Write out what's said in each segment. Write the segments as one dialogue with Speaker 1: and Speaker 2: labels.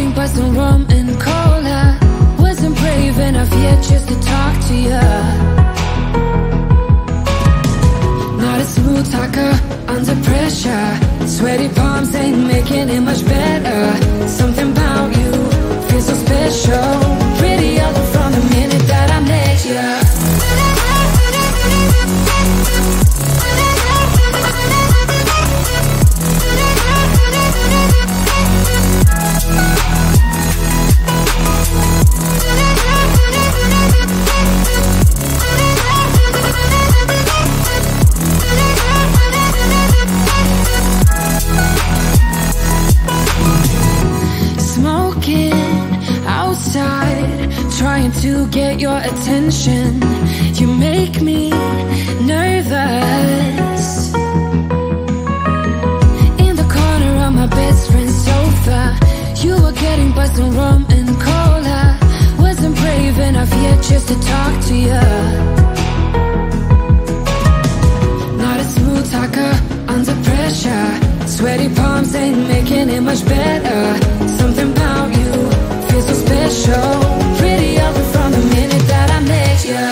Speaker 1: getting by some rum and cola. Wasn't brave enough yet just to talk to ya. Not a smooth talker under pressure. Sweaty palms ain't making it much better. Something about you feels so special. Pretty other from the minute that I met ya. Trying to get your attention. You make me nervous. In the corner of my best friend's sofa, you were getting by some rum and cola. Wasn't brave enough yet just to talk to ya. Not a smooth talker under pressure. Sweaty palms ain't making it much better. Something about you feels so special. Pretty other from the minute that I met ya.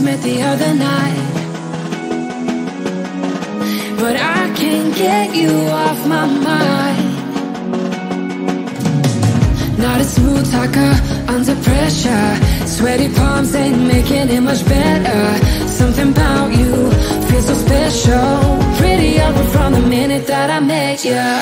Speaker 1: Met the other night, but I can't get you off my mind. Not a smooth talker under pressure. Sweaty palms ain't making it much better. Something about you feels so special. Pretty other from the minute that I met ya.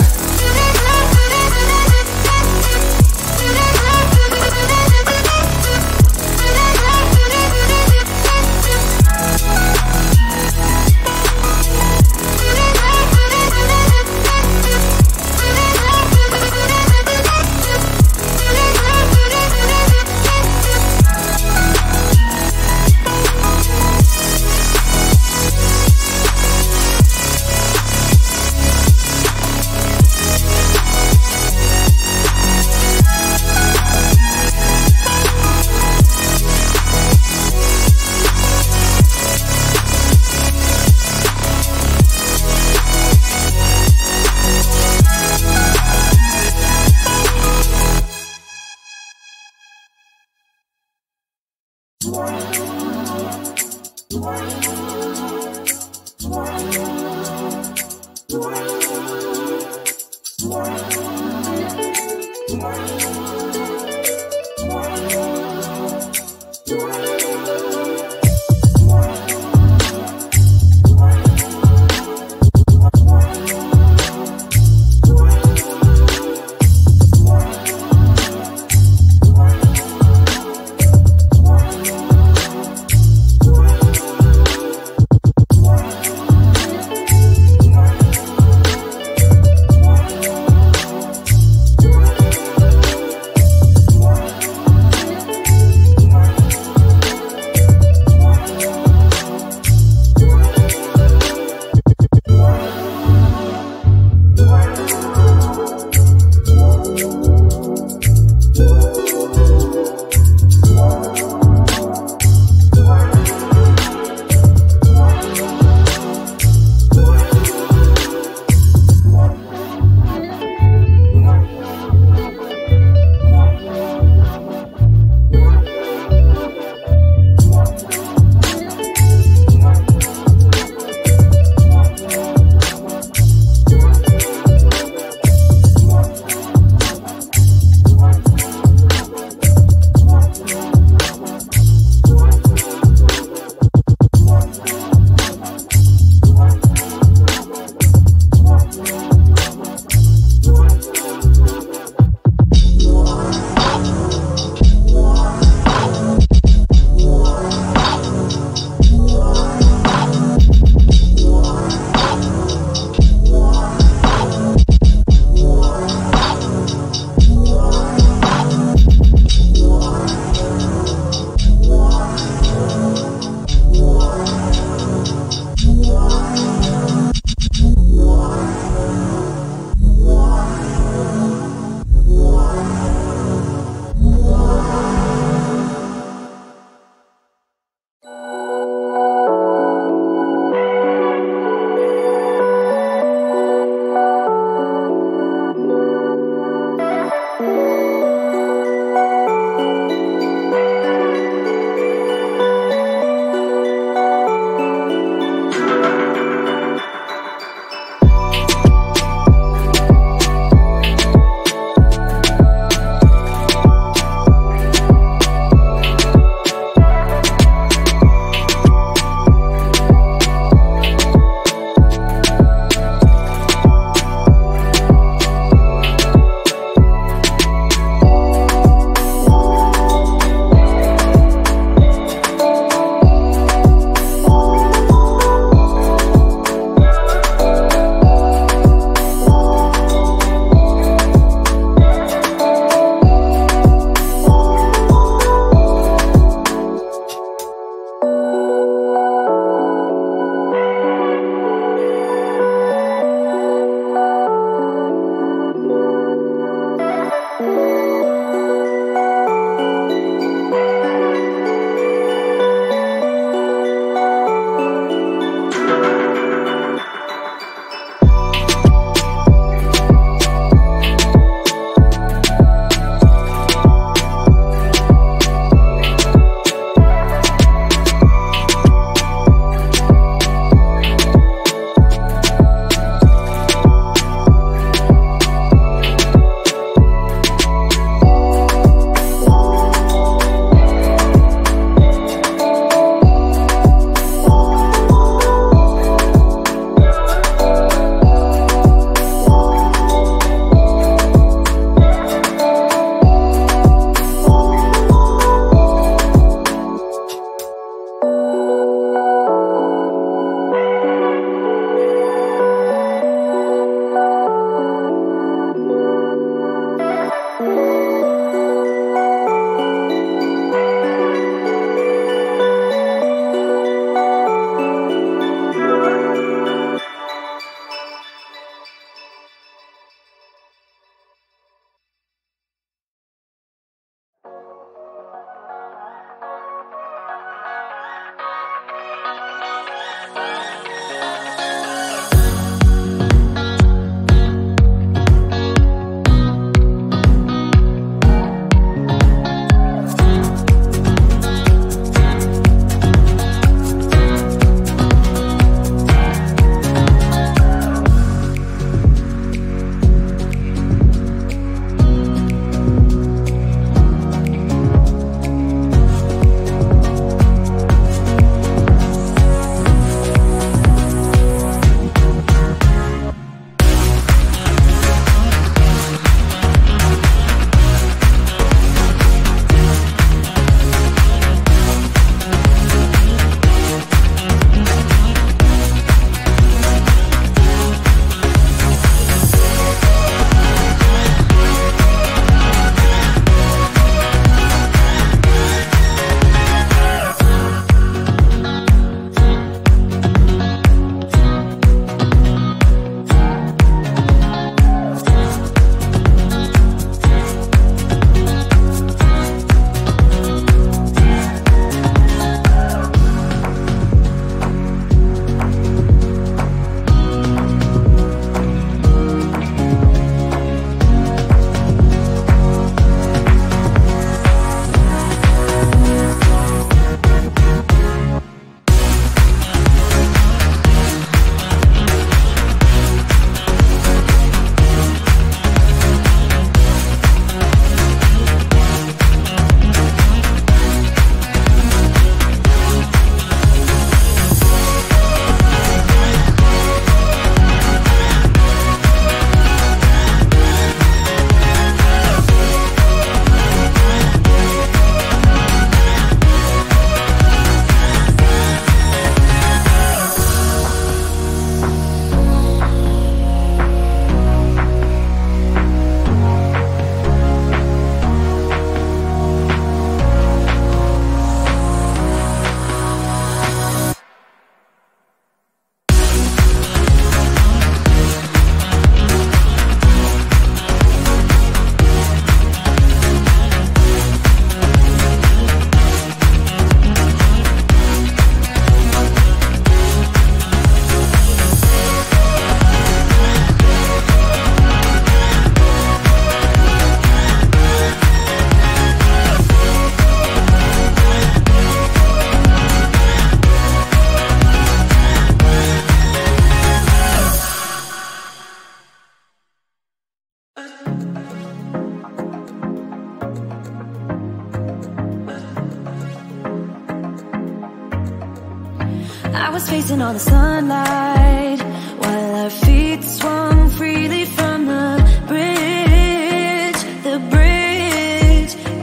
Speaker 1: I was facing all the sunlight while our feet swung freely from the bridge.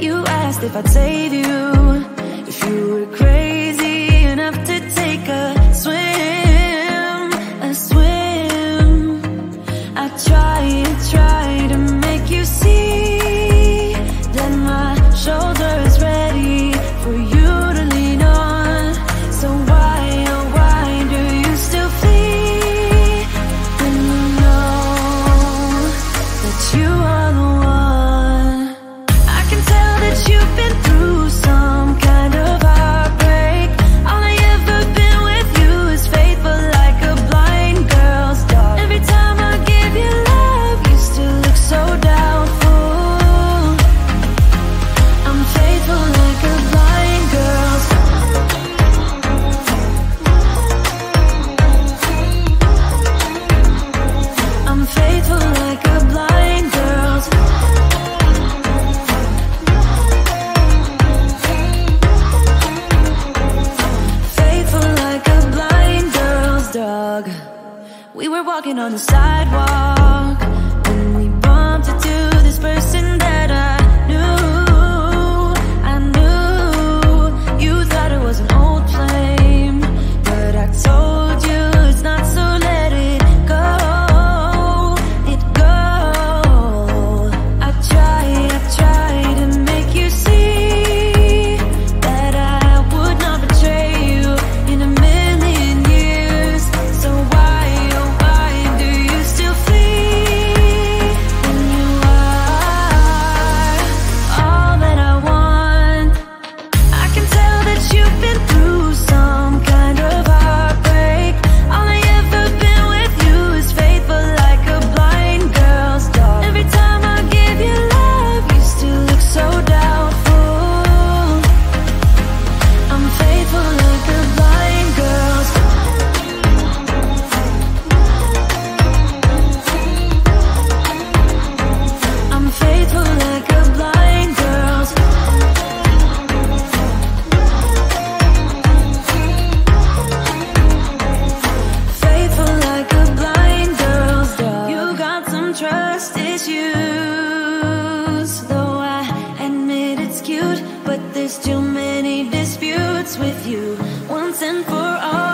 Speaker 1: You asked if I'd save you, if you were crazy enough to take a swim, a swim. I tried to make you see that my shoulder's ready for you to lean on. So why, oh why do you still flee when you know that you are the one? I can tell that you've been through some kind of heartbreak. All I ever been with you is faithful like a blind girl's dog. Every time I give you love, you still look so doubtful. I'm faithful like a blind girl's dog. I'm faithful like a blind girl's dog. Faithful like a blind girl's dog. We were walking on the sidewalk when we bumped into this person that I knew. You thought it was an old flame, but I told you it's not, so let it go. It go. I tried to make you see that I would not betray you in a million years. So why, oh why do you still flee when you are all that I want? I can tell that you've been through some kind of heartbreak. All I ever been with you is faithful like a blind girl's dog. Every time I give you love, you still look so doubtful. I'm faithful like a blind girl's dog. I'm faithful like a blind girl's dog. Faithful like a blind girl's dog. You got some trust issues, though I admit it's cute, but there's too many disputes with you. Once and for all,